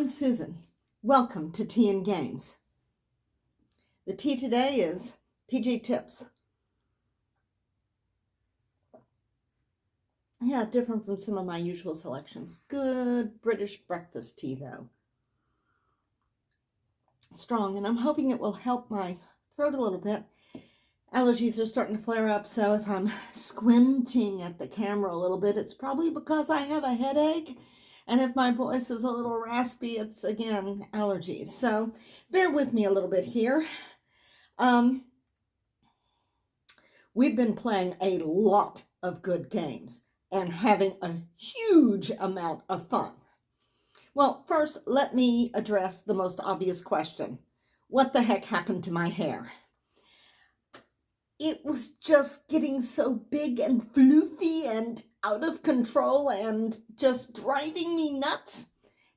Susan. Welcome to Tea and Games. The tea today is PG Tips. Yeah, different from some of my usual selections. Good British breakfast tea, though. Strong, and I'm hoping it will help my throat a little bit. Allergies are starting to flare up, so if I'm squinting at the camera a little bit, it's probably because I have a headache. And if my voice is a little raspy, it's, again, allergies. So bear with me a little bit here. We've been playing a lot of good games and having a huge amount of fun. Well, first, let me address the most obvious question. What the heck happened to my hair? It was just getting so big and floofy and out of control and just driving me nuts,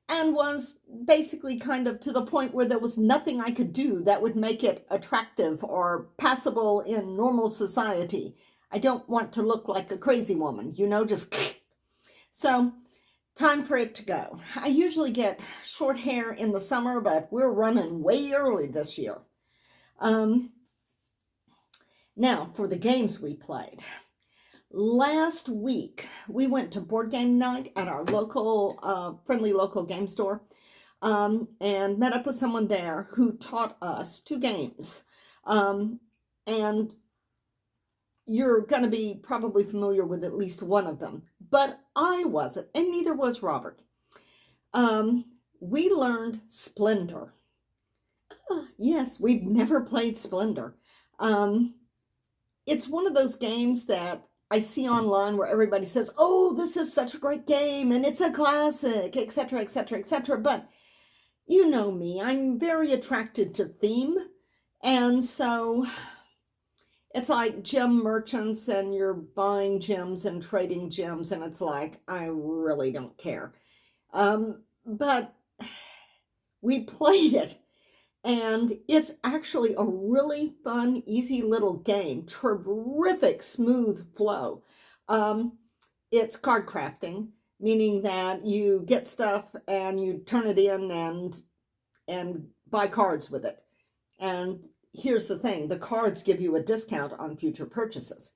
and was basically kind of to the point where there was nothing I could do that would make it attractive or passable in normal society. I don't want to look like a crazy woman, just so time for it to go. I usually get short hair in the summer, but we're running way early this year. Now, for the games we played. Last week, we went to board game night at our local, friendly local game store, and met up with someone there who taught us 2 games. And you're going to be probably familiar with at least one of them, but I wasn't, and neither was Robert. We learned Splendor. Yes, we've never played Splendor. It's one of those games that I see online where everybody says, oh, this is such a great game and it's a classic, etc., etc., etc. But you know me, I'm very attracted to theme. And so it's like gem merchants and you're buying gems and trading gems. And it's like, I really don't care. But we played it. And it's actually a really fun, easy little game. Terrific, smooth flow. It's card crafting, meaning that you get stuff and you turn it in and buy cards with it. And here's the thing, the cards give you a discount on future purchases.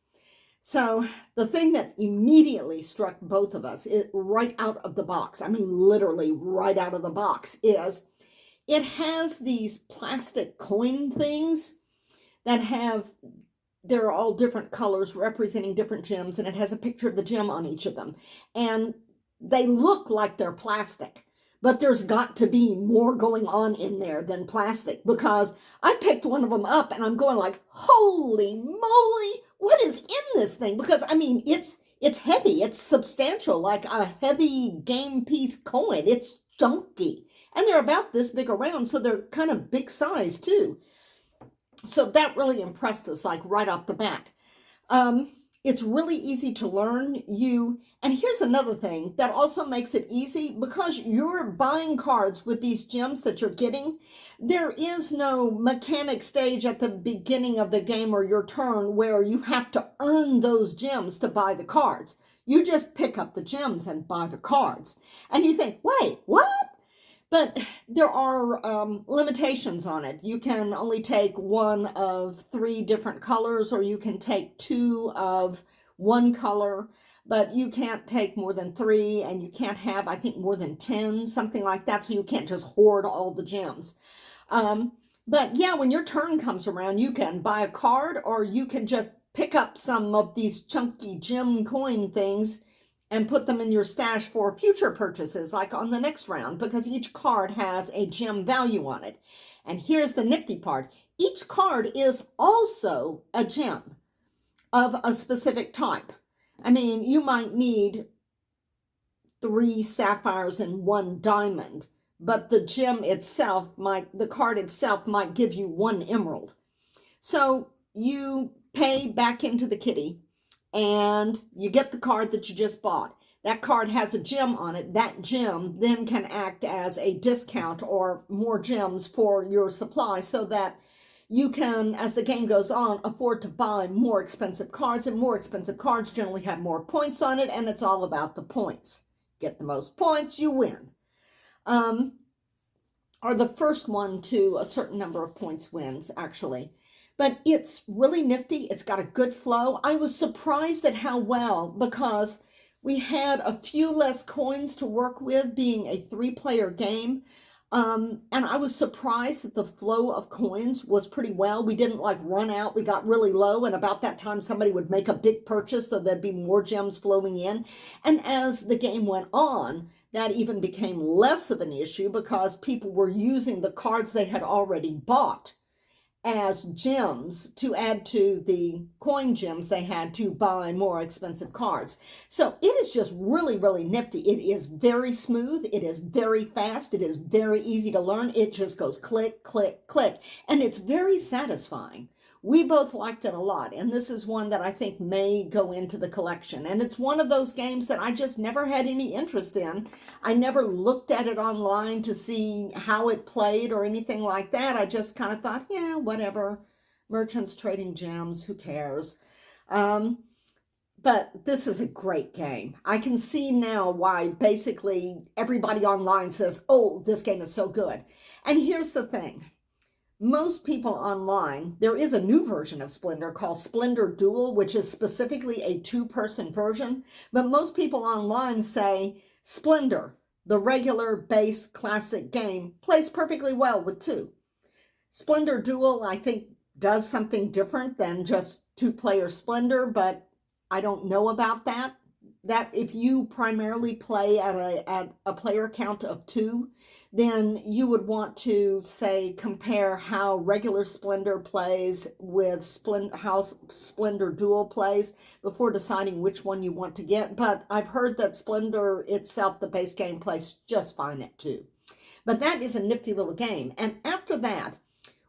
So the thing that immediately struck both of us, right out of the box, I mean literally right out of the box, is it has these plastic coin things that they're all different colors representing different gems, and it has a picture of the gem on each of them. And they look like they're plastic, but there's got to be more going on in there than plastic, because I picked one of them up and I'm going like, holy moly, what is in this thing? Because I mean, it's heavy, it's substantial, like a heavy game piece coin. It's chunky. And they're about this big around, so they're kind of big size too. So that really impressed us, like right off the bat. It's really easy to learn. And here's another thing that also makes it easy, because you're buying cards with these gems that you're getting. There is no mechanic stage at the beginning of the game or your turn where you have to earn those gems to buy the cards. You just pick up the gems and buy the cards. And you think, wait, what? But there are limitations on it. You can only take 1 of 3 different colors, or you can take 2 of 1 color, but you can't take more than 3, and you can't have, I think, more than 10, something like that, so you can't just hoard all the gems. But yeah, when your turn comes around, you can buy a card, or you can just pick up some of these chunky gem coin things and put them in your stash for future purchases, like on the next round, because each card has a gem value on it. And here's the nifty part. Each card is also a gem of a specific type. I mean, you might need 3 sapphires and 1 diamond, but the card itself might give you 1 emerald. So you pay back into the kitty, and you get the card that you just bought. That card has a gem on it. That gem then can act as a discount or more gems for your supply, so that you can, as the game goes on, afford to buy more expensive cards, and more expensive cards generally have more points on it, and it's all about the points. Get the most points, you win. or the first one to a certain number of points wins, actually. But it's really nifty. It's got a good flow. I was surprised at how well, because we had a few less coins to work with, being a three-player game. And I was surprised that the flow of coins was pretty well. We didn't like run out. We got really low, and about that time somebody would make a big purchase, so there'd be more gems flowing in. And as the game went on, that even became less of an issue because people were using the cards they had already bought as gems to add to the coin gems they had to buy more expensive cards. So it is just really, really nifty. It is very smooth. It is very fast. It is very easy to learn. It just goes click, click, click. And it's very satisfying. We both liked it a lot, and this is one that I think may go into the collection. And it's one of those games that I just never had any interest in. I never looked at it online to see how it played or anything like that. I just kind of thought, yeah, whatever. Merchants trading gems, who cares? But this is a great game. I can see now why basically everybody online says, oh, this game is so good. And here's the thing. Most people online, there is a new version of Splendor called Splendor Duel, which is specifically a two-person version. But most people online say Splendor, the regular base classic game, plays perfectly well with two. Splendor Duel, I think, does something different than just two-player Splendor, but I don't know about that. That if you primarily play at a player count of two, then you would want to, say, compare how regular Splendor plays with how Splendor Duel plays before deciding which one you want to get. But I've heard that Splendor itself, the base game, plays just fine at two. But that is a nifty little game. And after that,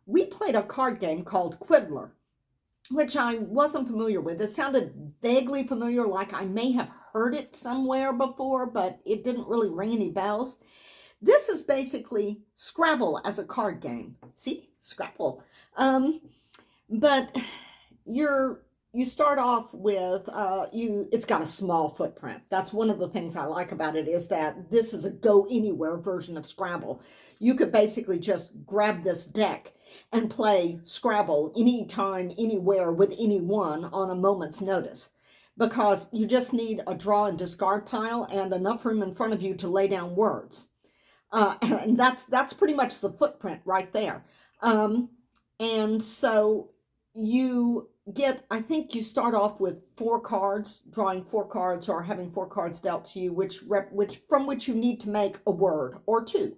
we played a card game called Quiddler, which I wasn't familiar with. It sounded vaguely familiar, like I may have heard it somewhere before, but it didn't really ring any bells. This is basically Scrabble as a card game. See? Scrabble. But you start off with, it's got a small footprint. That's one of the things I like about it, is that this is a go-anywhere version of Scrabble. You could basically just grab this deck and play Scrabble anytime, anywhere, with anyone on a moment's notice, because you just need a draw and discard pile and enough room in front of you to lay down words. And that's pretty much the footprint right there. And so you get, I think you start off with 4 cards, drawing 4 cards or having 4 cards dealt to you, from which you need to make a word or 2.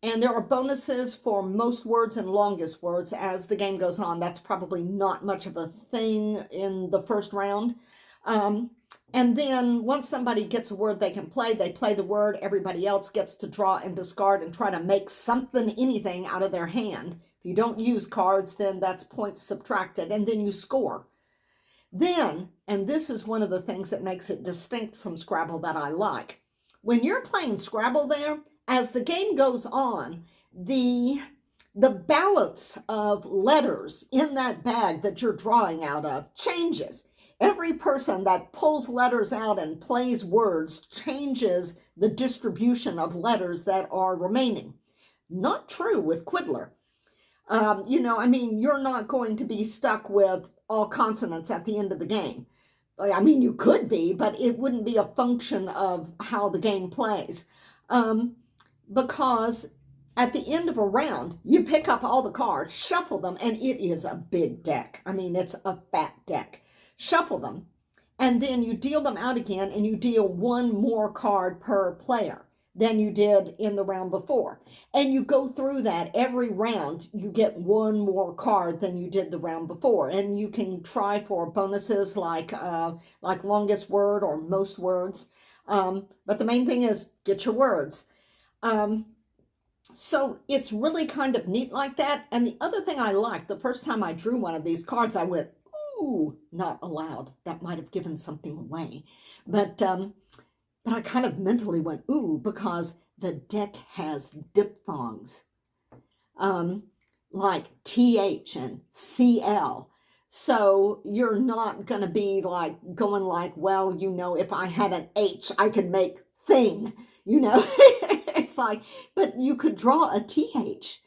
And there are bonuses for most words and longest words as the game goes on. That's probably not much of a thing in the first round. And then once somebody gets a word they can play, they play the word. Everybody else gets to draw and discard and try to make something, anything out of their hand. If you don't use cards, then that's points subtracted, and then you score. Then, and this is one of the things that makes it distinct from Scrabble that I like, when you're playing Scrabble there, as the game goes on, the balance of letters in that bag that you're drawing out of changes. Every person that pulls letters out and plays words changes the distribution of letters that are remaining. Not true with Quiddler. You're not going to be stuck with all consonants at the end of the game. I mean, you could be, but it wouldn't be a function of how the game plays. Because at the end of a round, you pick up all the cards, shuffle them, and it is a big deck. I mean, it's a fat deck. Shuffle them, and then you deal them out again, and you deal 1 more card per player than you did in the round before. And you go through that every round, you get 1 more card than you did the round before. And you can try for bonuses like longest word or most words. But the main thing is get your words. So it's really kind of neat like that. And the other thing I liked, the first time I drew one of these cards, I went, ooh, not allowed. That might have given something away. But I kind of mentally went, ooh, because the deck has diphthongs, like TH and CL. So you're not going to be like going like, well, if I had an H, I could make thing, it's like, but you could draw a TH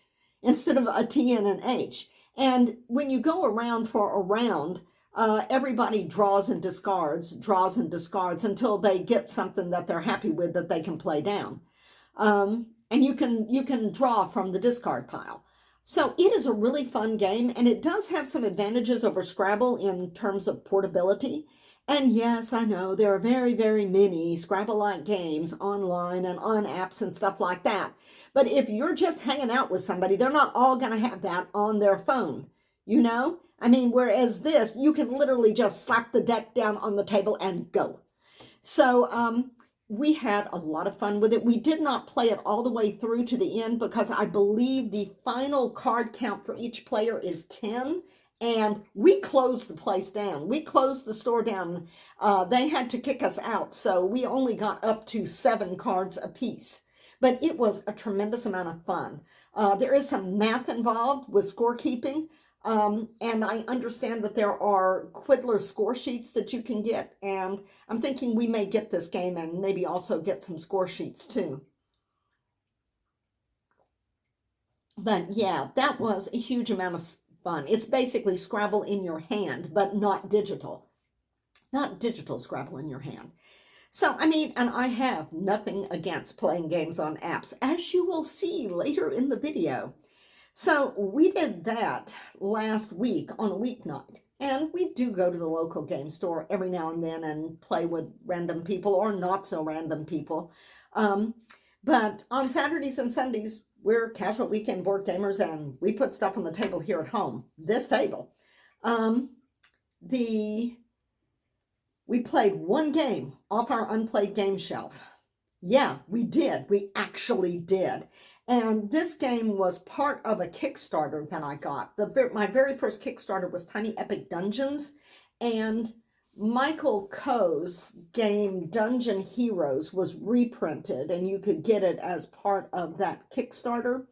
instead of a T and an H. And when you go around for a round, everybody draws and discards until they get something that they're happy with that they can play down. And you can draw from the discard pile. So it is a really fun game, and it does have some advantages over Scrabble in terms of portability. And yes, I know there are very, very many Scrabble-like games online and on apps and stuff like that. But if you're just hanging out with somebody, they're not all going to have that on their phone, you know? I mean, whereas this, you can literally just slap the deck down on the table and go. So we had a lot of fun with it. We did not play it all the way through to the end because I believe the final card count for each player is 10. And we closed the place down. We closed the store down. They had to kick us out, so we only got up to 7 cards apiece. But it was a tremendous amount of fun. There is some math involved with scorekeeping, and I understand that there are Quiddler score sheets that you can get, and I'm thinking we may get this game and maybe also get some score sheets too. But yeah, that was a huge amount of fun. It's basically Scrabble in your hand, but not digital. Not digital Scrabble in your hand. So, I mean, and I have nothing against playing games on apps, as you will see later in the video. So we did that last week on a weeknight. And we do go to the local game store every now and then and play with random people or not so random people. But on Saturdays and Sundays, we're casual weekend board gamers, and we put stuff on the table here at home. This table. We played one game off our unplayed game shelf. Yeah, we did. We actually did. And this game was part of a Kickstarter that I got. My very first Kickstarter was Tiny Epic Dungeons, and Michael Coe's game Dungeon Heroes was reprinted, and you could get it as part of that Kickstarter.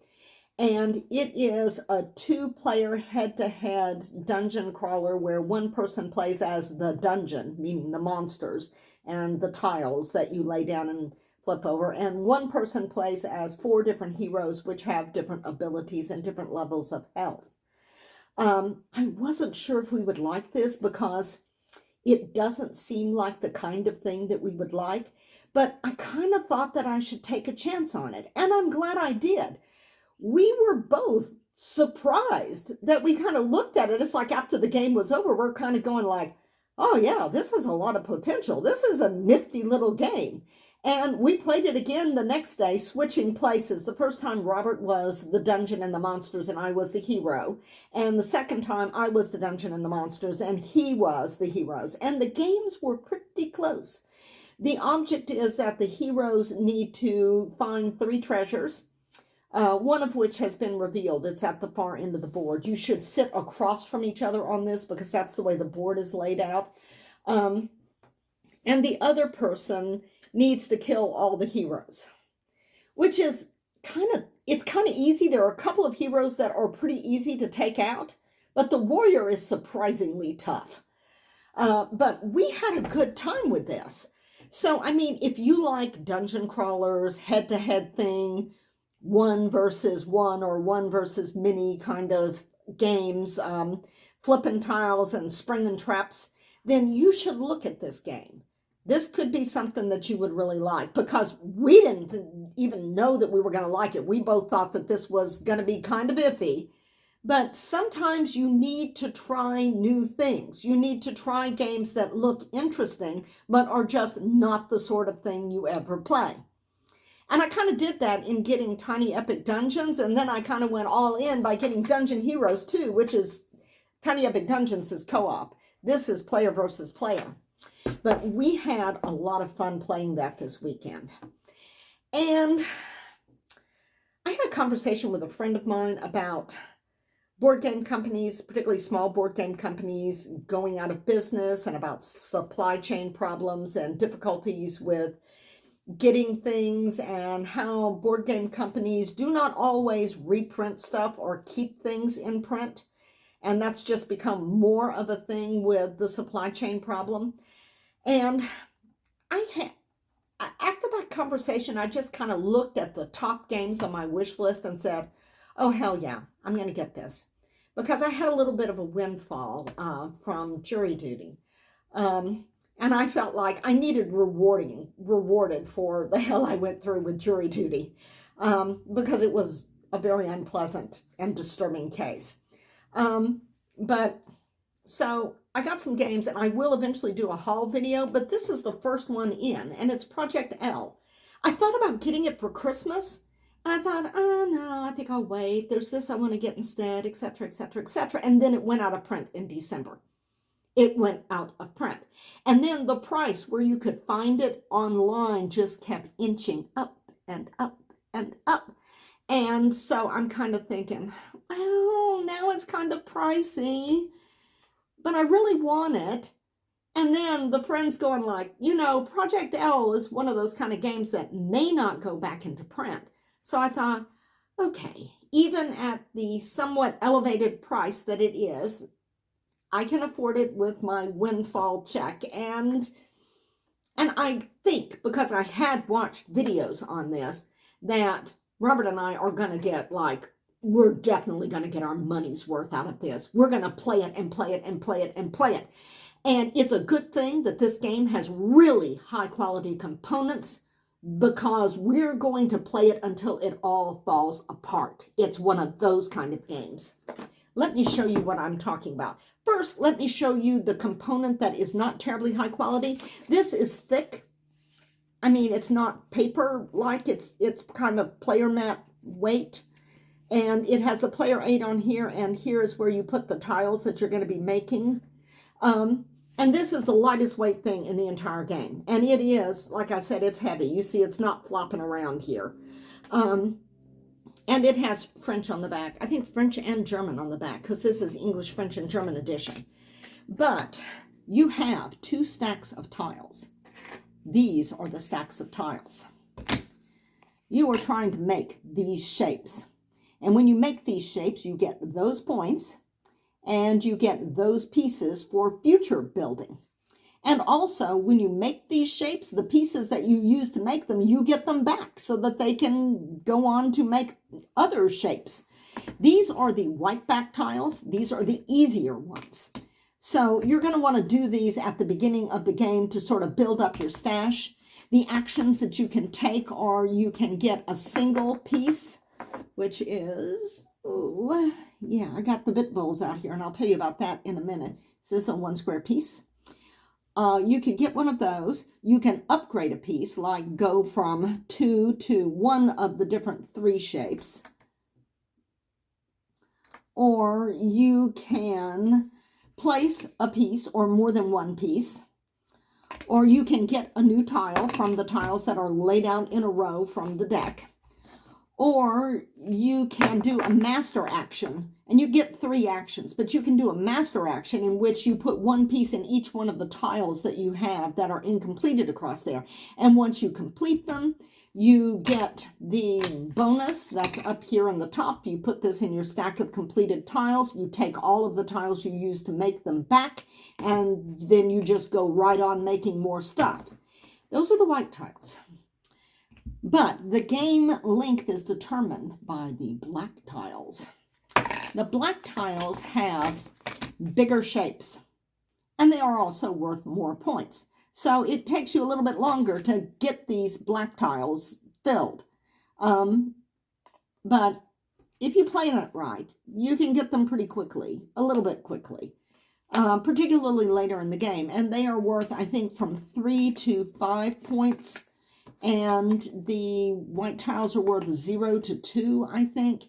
And it is a 2-player head-to-head dungeon crawler where one person plays as the dungeon, meaning the monsters and the tiles that you lay down and flip over, and one person plays as 4 different heroes which have different abilities and different levels of health. I wasn't sure if we would like this because it doesn't seem like the kind of thing that we would like, but I kind of thought that I should take a chance on it, and I'm glad I did. We were both surprised that we kind of looked at it. It's like after the game was over, we're kind of going like, oh yeah, this has a lot of potential. This is a nifty little game. And we played it again the next day, switching places. The first time Robert was the dungeon and the monsters and I was the hero. And the second time I was the dungeon and the monsters and he was the heroes. And the games were pretty close. The object is that the heroes need to find 3 treasures, one of which has been revealed. It's at the far end of the board. You should sit across from each other on this because that's the way the board is laid out. And the other person needs to kill all the heroes, which is kind of easy. There are a couple of heroes that are pretty easy to take out, but the warrior is surprisingly tough. But we had a good time with this. So, I mean, if you like dungeon crawlers, head-to-head thing, 1 versus 1 or 1 versus many kind of games, flipping tiles and springing traps, then you should look at this game. This could be something that you would really like because we didn't even know that we were going to like it. We both thought that this was going to be kind of iffy, but sometimes you need to try new things. You need to try games that look interesting, but are just not the sort of thing you ever play. And I kind of did that in getting Tiny Epic Dungeons, and then I kind of went all in by getting Dungeon Heroes too, which is Tiny Epic Dungeons is co-op. This is player versus player. But we had a lot of fun playing that this weekend. And I had a conversation with a friend of mine about board game companies, particularly small board game companies, going out of business and about supply chain problems and difficulties with getting things and how board game companies do not always reprint stuff or keep things in print. And that's just become more of a thing with the supply chain problem. And after that conversation, I just kind of looked at the top games on my wish list and said, oh, hell yeah, I'm going to get this. Because I had a little bit of a windfall from jury duty. And I felt like I needed rewarded for the hell I went through with jury duty, because it was a very unpleasant and disturbing case. But so I got some games, and I will eventually do a haul video, but this is the first one in, and it's Project L. I thought about getting it for Christmas, and I thought, oh no, I think I'll wait. There's this I want to get instead, etc., etc., etc. And then it went out of print in December. It went out of print. And then the price where you could find it online just kept inching up and up and up. And so I'm kind of thinking, well, now it's kind of pricey, but I really want it. And then the friends going like, you know, Project L is one of those kind of games that may not go back into print. So I thought, okay, even at the somewhat elevated price that it is, I can afford it with my windfall check. And I think, because I had watched videos on this, that Robert and I are going to get like, we're definitely going to get our money's worth out of this. We're going to play it and play it and play it and play it. And it's a good thing that this game has really high quality components, because we're going to play it until it all falls apart. It's one of those kind of games. Let me show you what I'm talking about. First, let me show you the component that is not terribly high quality. This is thick. I mean, it's not paper-like. It's kind of player mat weight. And it has the player aid on here, and here is where you put the tiles that you're going to be making. And this is the lightest weight thing in the entire game. And it is, like I said, it's heavy. You see, it's not flopping around here. And it has French on the back. I think French and German on the back, because this is English, French, and German edition. But you have 2 stacks of tiles. These are the stacks of tiles. You are trying to make these shapes. And when you make these shapes, you get those points, and you get those pieces for future building. And also, when you make these shapes, the pieces that you use to make them, you get them back so that they can go on to make other shapes. These are the white back tiles. These are the easier ones. So you're going to want to do these at the beginning of the game to sort of build up your stash. The actions that you can take are, you can get a single piece, which is, oh, yeah, I got the bit bowls out here, and I'll tell you about that in a minute. This is a 1 square piece. You can get one of those. You can upgrade a piece, like go from 2 to 1 of the different 3 shapes. Or you can place a piece or more than 1 piece. Or you can get a new tile from the tiles that are laid out in a row from the deck. Or you can do a master action, and you get 3 actions, but you can do a master action in which you put 1 piece in each one of the tiles that you have that are incompleted across there. And once you complete them, you get the bonus that's up here on the top. You put this in your stack of completed tiles. You take all of the tiles you use to make them back, and then you just go right on making more stuff. Those are the white tiles. But the game length is determined by the black tiles. The black tiles have bigger shapes, and they are also worth more points. So it takes you a little bit longer to get these black tiles filled. But if you play it right, you can get them pretty quickly, a little bit quickly, particularly later in the game. And they are worth, I think, from 3 to 5 points. And the white tiles are worth 0 to 2, I think.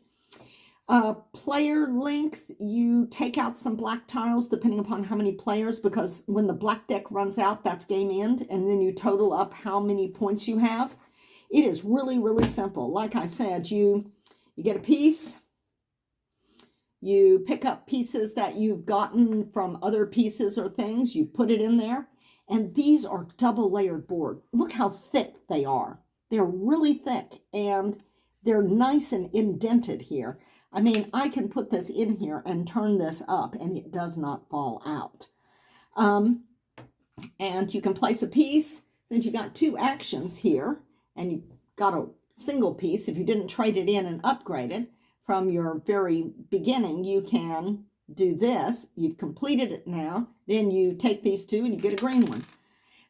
Player length, you take out some black tiles depending upon how many players, because when the black deck runs out, that's game end, and then you total up how many points you have. It is really, really simple. Like I said, you get a piece, you pick up pieces that you've gotten from other pieces or things, you put it in there. And these are double layered board. Look how thick they are. They're really thick, and they're nice and indented here. I mean, I can put this in here and turn this up, and it does not fall out. And you can place a piece, since you got two actions here, and you got a single piece, if you didn't trade it in and upgrade it from your very beginning, you can do this. You've completed it now. Then you take these two and you get a green one.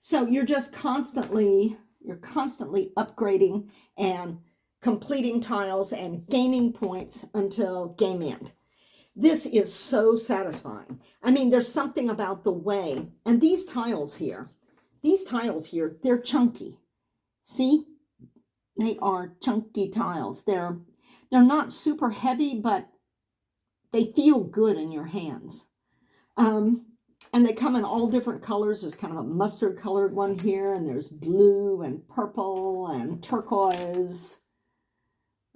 So you're just constantly upgrading and completing tiles and gaining points until game end. This is so satisfying. I mean, there's something about the way, and these tiles here, they're chunky. See? They are chunky tiles. They're not super heavy, but they feel good in your hands. And they come in all different colors. There's kind of a mustard colored one here, and there's blue and purple and turquoise,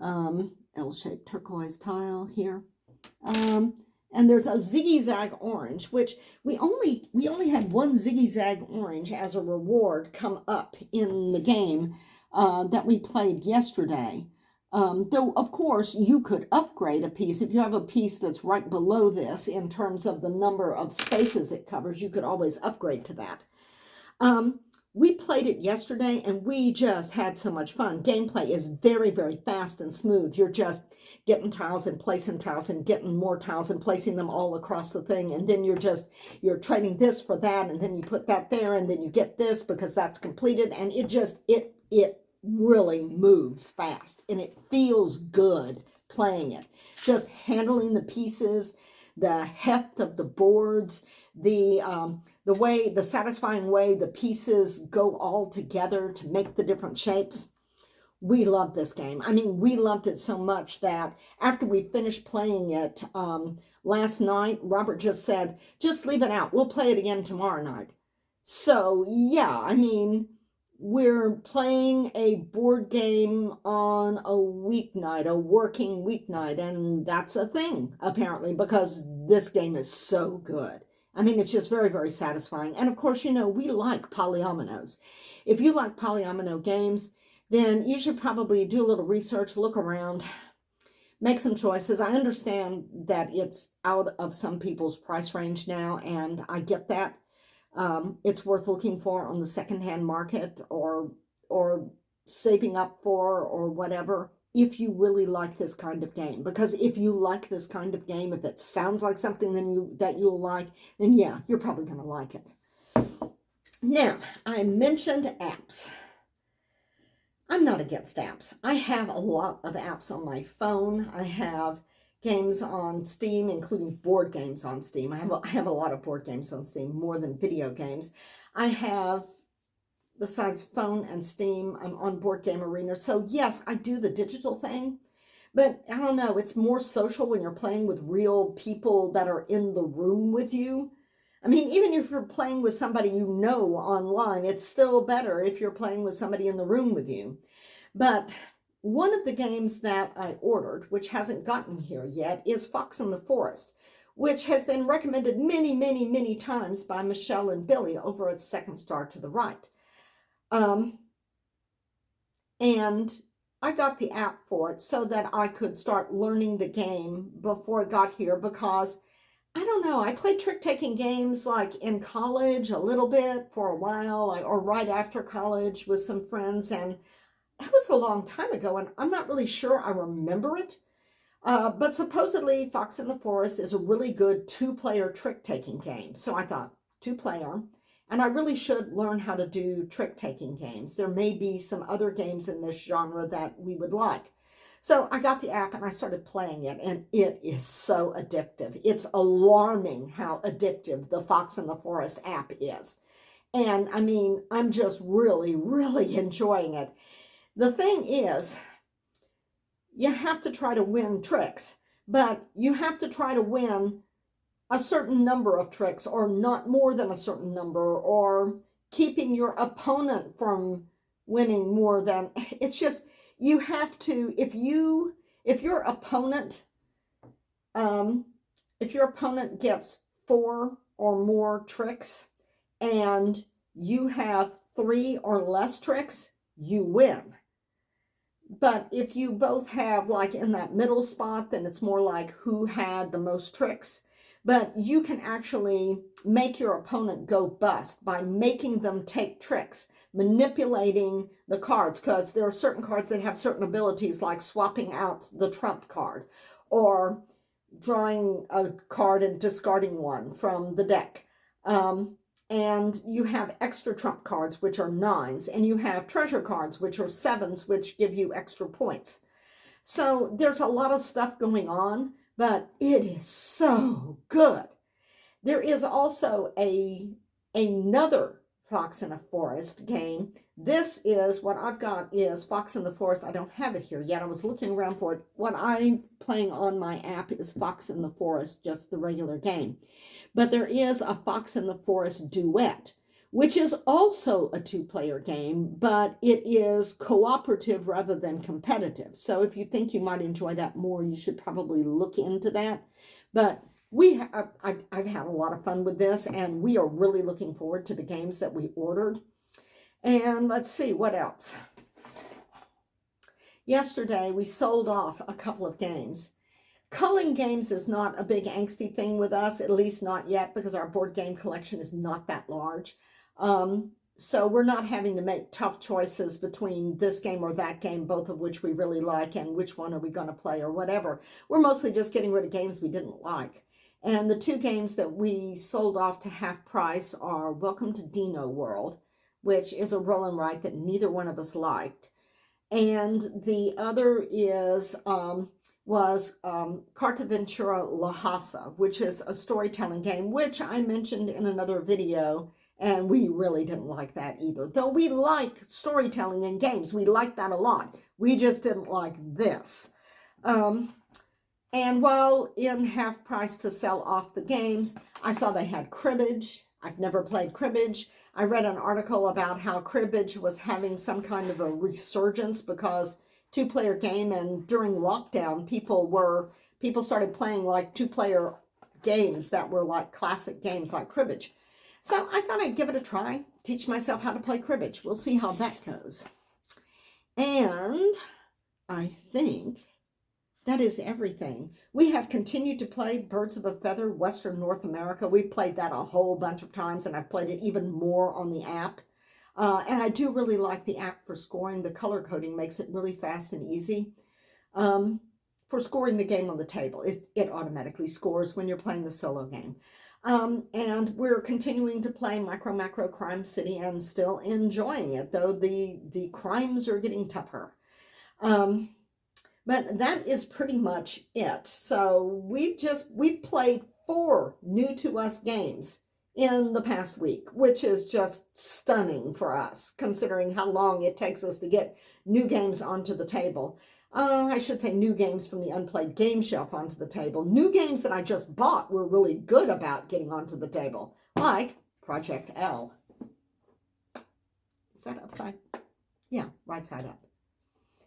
L-shaped turquoise tile here. And there's a ziggy-zag orange, which we only had one ziggy-zag orange as a reward come up in the game that we played yesterday. Though, of course, you could upgrade a piece. If you have a piece that's right below this in terms of the number of spaces it covers, you could always upgrade to that. We played it yesterday, and we just had so much fun. Gameplay is very, very fast and smooth. You're just getting tiles and placing tiles and getting more tiles and placing them all across the thing. And then you're trading this for that, and then you put that there, and then you get this because that's completed. And it really moves fast, and it feels good playing it. Just handling the pieces, the heft of the boards, the satisfying way the pieces go all together to make the different shapes. We love this game. I mean, we loved it so much that after we finished playing it last night, Robert just said, just leave it out. We'll play it again tomorrow night. So yeah, I mean, we're playing a board game on a weeknight, a working weeknight, and that's a thing, apparently, because this game is so good. I mean, it's just very, very satisfying. And of course, you know, we like polyominoes. If you like polyomino games, then you should probably do a little research, look around, make some choices. I understand that it's out of some people's price range now, and I get that. It's worth looking for on the secondhand market or saving up for or whatever if you really like this kind of game. Because if you like this kind of game, if it sounds like something that you'll like, then yeah, you're probably going to like it. Now, I mentioned apps. I'm not against apps. I have a lot of apps on my phone. I have games on Steam, including board games on Steam. I have a lot of board games on Steam, more than video games. I have, besides phone and Steam, I'm on Board Game Arena. So yes, I do the digital thing, but I don't know, it's more social when you're playing with real people that are in the room with you. I mean, even if you're playing with somebody you know online, it's still better if you're playing with somebody in the room with you. But one of the games that I ordered, which hasn't gotten here yet, is Fox in the Forest, which has been recommended many, many, many times by Michelle and Billy over at Second Star to the Right. And I got the app for it so that I could start learning the game before it got here, because I don't know, I played trick-taking games like in college a little bit for a while, or right after college with some friends, and that was a long time ago, and I'm not really sure I remember it. But supposedly Fox in the Forest is a really good two-player trick-taking game. So I thought, two-player, and I really should learn how to do trick-taking games. There may be some other games in this genre that we would like. So I got the app and I started playing it, and it is so addictive. It's alarming how addictive the Fox in the Forest app is. And I mean, I'm just really, really enjoying it. The thing is, you have to try to win tricks, but you have to try to win a certain number of tricks, or not more than a certain number, or keeping your opponent from winning more than, it's just, you have to, if your opponent gets 4 or more tricks and you have 3 or less tricks, you win. But if you both have like in that middle spot, then it's more like who had the most tricks. But you can actually make your opponent go bust by making them take tricks manipulating the cards, because there are certain cards that have certain abilities, like swapping out the trump card or drawing a card and discarding one from the deck. And you have extra trump cards, which are 9s, and you have treasure cards, which are 7s, which give you extra points. So there's a lot of stuff going on, but it is so good. There is also another Fox in a Forest game. This is what I've got is Fox in the Forest. I don't have it here yet. I was looking around for it. What I'm playing on my app is Fox in the Forest, just the regular game. But there is a Fox in the Forest duet, which is also a 2-player game, but it is cooperative rather than competitive. So if you think you might enjoy that more, you should probably look into that. But I've had a lot of fun with this, and we are really looking forward to the games that we ordered. And let's see, what else? Yesterday, we sold off a couple of games. Culling games is not a big angsty thing with us, at least not yet, because our board game collection is not that large. So we're not having to make tough choices between this game or that game, both of which we really like, and which one are we going to play or whatever. We're mostly just getting rid of games we didn't like. And the 2 games that we sold off to half price are Welcome to Dino World, which is a roll and write that neither one of us liked. And the other is Carta Ventura La Hasa, which is a storytelling game, which I mentioned in another video, and we really didn't like that either. Though we like storytelling in games. We like that a lot. We just didn't like this. And while in half price to sell off the games, I saw they had Cribbage. I've never played Cribbage. I read an article about how Cribbage was having some kind of a resurgence because 2-player game, and during lockdown, people started playing like 2-player games that were like classic games like Cribbage. So I thought I'd give it a try, teach myself how to play Cribbage. We'll see how that goes. And I think that is everything. We have continued to play Birds of a Feather, Western North America. We've played that a whole bunch of times, and I've played it even more on the app. And I do really like the app for scoring. The color coding makes it really fast and easy. For scoring the game on the table, it automatically scores when you're playing the solo game. And we're continuing to play Micro Macro Crime City and still enjoying it, though the crimes are getting tougher. But that is pretty much it. So we played 4 new to us games in the past week, which is just stunning for us, considering how long it takes us to get new games onto the table. I should say new games from the Unplayed game shelf onto the table. New games that I just bought were really good about getting onto the table, like Project L. Is that upside? Yeah, right side up.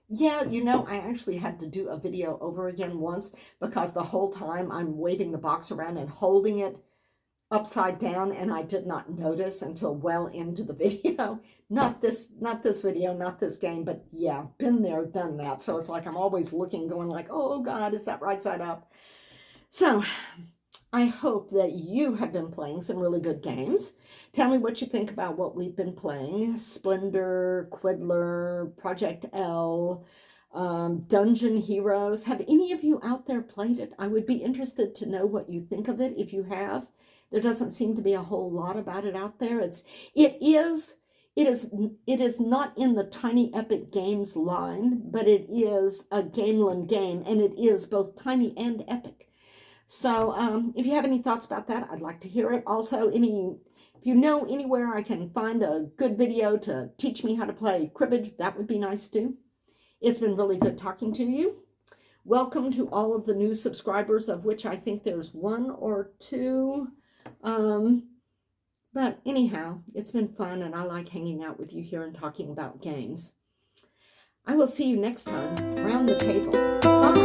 Yeah, you know, I actually had to do a video over again once because the whole time I'm waving the box around and holding it upside down, and I did not notice until well into the video. Not this video, not this game, but yeah, been there, done that. So it's like I'm always looking, going like, oh God, is that right side up? So I hope that you have been playing some really good games. Tell me what you think about what we've been playing. Splendor, Quiddler, Project L, Dungeon Heroes. Have any of you out there played it? I would be interested to know what you think of it if you have. There doesn't seem to be a whole lot about it out there. It is not in the Tiny Epic Games line, but it is a Gameland game, and it is both tiny and epic. So if you have any thoughts about that, I'd like to hear it. Also, if you know anywhere I can find a good video to teach me how to play Cribbage, that would be nice too. It's been really good talking to you. Welcome to all of the new subscribers, of which I think there's 1 or 2. But anyhow, it's been fun, and I like hanging out with you here and talking about games. I will see you next time around the table. Bye.